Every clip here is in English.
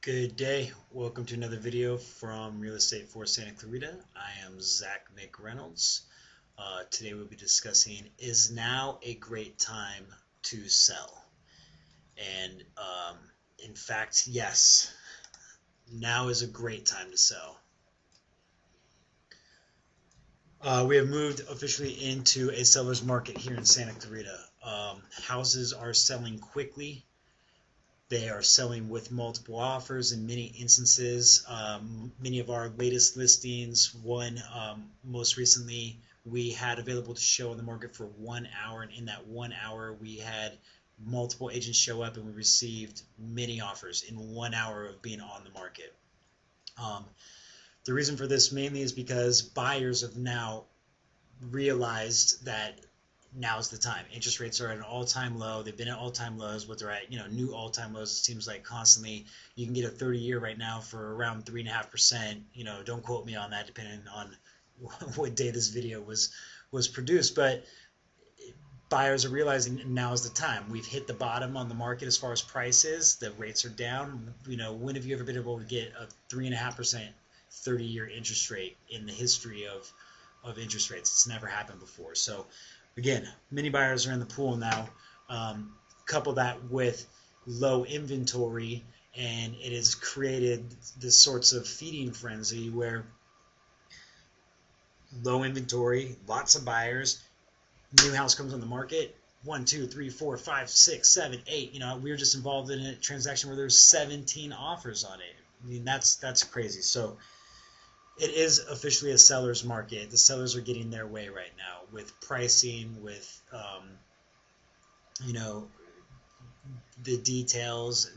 Good day. Welcome to another video from Real Estate for Santa Clarita. I am Zach McReynolds. Today we'll be discussing, is now a great time to sell? And in fact, yes, now is a great time to sell. We have moved officially into a seller's market here in Santa Clarita. Houses are selling quickly. They are selling with multiple offers in many instances. Many of our latest listings, one most recently, we had available to show on the market for 1 hour, and in that 1 hour, we had multiple agents show up, and we received many offers in 1 hour of being on the market. The reason for this mainly is because buyers have now realized that now's the time. Interest rates are at an all-time low. They've been at all-time lows, but they're at new all-time lows. It seems like constantly. You can get a 30-year right now for around 3.5%. Don't quote me on that, depending on what day this video was produced. But buyers are realizing now is the time. We've hit the bottom on the market as far as prices. The rates are down. When have you ever been able to get a 3.5% 30-year interest rate in the history of interest rates? It's never happened before. So again, many buyers are in the pool now. Couple that with low inventory, and it has created this sorts of feeding frenzy where low inventory, lots of buyers, new house comes on the market, 1, 2, 3, 4, 5, 6, 7, 8. We were just involved in a transaction where there's 17 offers on it. I mean, that's crazy. So it is officially a seller's market. The sellers are getting their way right now with pricing, with the details,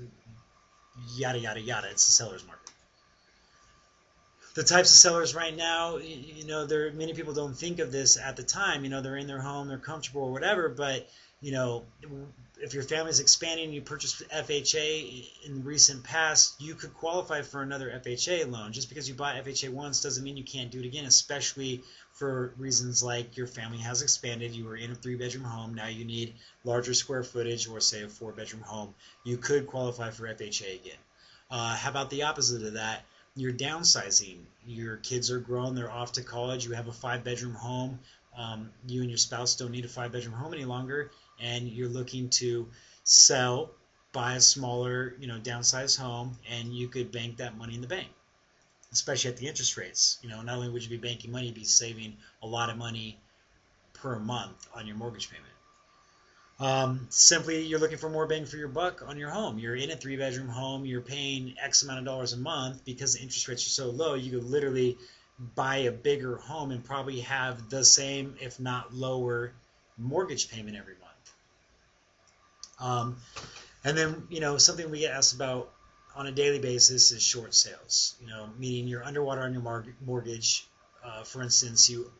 yada yada yada. It's a seller's market. The types of sellers right now, many people don't think of this at the time. They're in their home, they're comfortable or whatever, but if your family is expanding, you purchased FHA in recent past, you could qualify for another FHA loan. Just because you bought FHA once doesn't mean you can't do it again, especially for reasons like your family has expanded, you were in a 3-bedroom home, now you need larger square footage, or say a 4-bedroom home. You could qualify for FHA again. How about the opposite of that? You're downsizing. Your kids are grown, they're off to college, you have a 5-bedroom home, you and your spouse don't need a 5-bedroom home any longer, and you're looking to sell, buy a smaller, downsized home, and you could bank that money in the bank, especially at the interest rates. Not only would you be banking money, you'd be saving a lot of money per month on your mortgage payment. Simply, you're looking for more bang for your buck on your home. You're in a 3-bedroom home, you're paying X amount of dollars a month. Because the interest rates are so low, you could literally buy a bigger home and probably have the same, if not lower, mortgage payment every month. And then, something we get asked about on a daily basis is short sales. Meaning you're underwater on your mortgage. For instance, you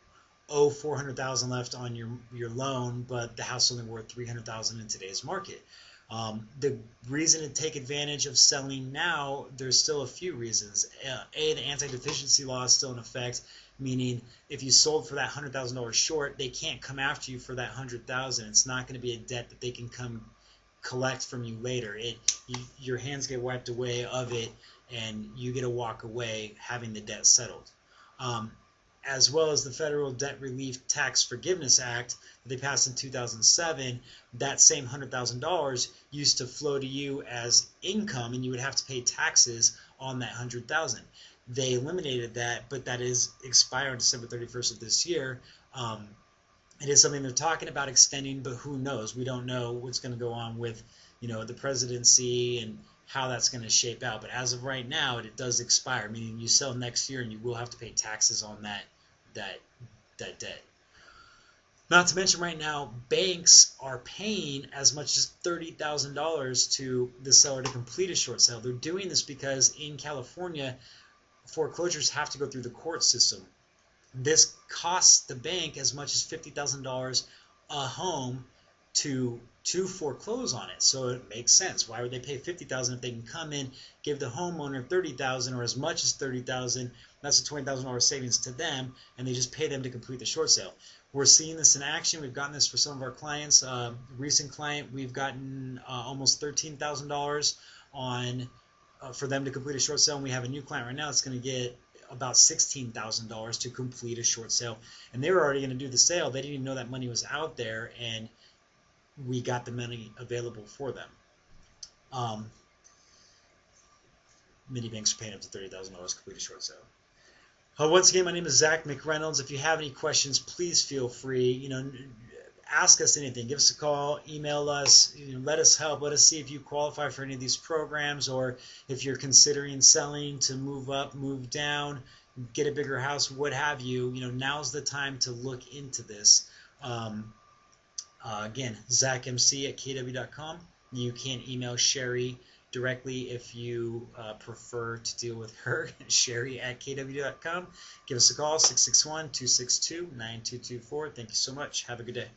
owe $400,000 left on your loan, but the house is only worth $300,000 in today's market. The reason to take advantage of selling now, there's still a few reasons. The anti-deficiency law is still in effect, meaning if you sold for that $100,000 short, they can't come after you for that $100,000. It's not going to be a debt that they can come collect from you later. Your hands get wiped away of it, and you get to walk away having the debt settled. As well as the Federal Debt Relief Tax Forgiveness Act that they passed in 2007, that same $100,000 used to flow to you as income, and you would have to pay taxes on that $100,000. They eliminated that, but that is expired December 31st of this year. It is something they're talking about extending, but who knows? We don't know what's going to go on with, the presidency and how that's going to shape out. But as of right now, it does expire, meaning you sell next year and you will have to pay taxes on that debt. Not to mention right now, banks are paying as much as $30,000 to the seller to complete a short sale. They're doing this because in California, foreclosures have to go through the court system. This costs the bank as much as $50,000 a home to foreclose on it. So it makes sense. Why would they pay $50,000 if they can come in, give the homeowner $30,000 or as much as $30,000? That's a $20,000 savings to them, and they just pay them to complete the short sale. We're seeing this in action. We've gotten this for some of our clients. Recent client, we've gotten almost $13,000 on for them to complete a short sale. And we have a new client right now that's going to get about $16,000 to complete a short sale. And they were already going to do the sale. They didn't even know that money was out there, and we got the money available for them. Many banks are paying up to $30,000 to complete a short sale. Once again, my name is Zach McReynolds. If you have any questions, please feel free. Ask us anything. Give us a call, email us. Let us help. Let us see if you qualify for any of these programs, or if you're considering selling to move up, move down, get a bigger house, what have you. Now's the time to look into this. Again, ZachMc at kw.com. You can email Cherrie directly if you prefer to deal with her, Cherrie at kw.com. Give us a call, 661-262-9224. Thank you so much. Have a good day.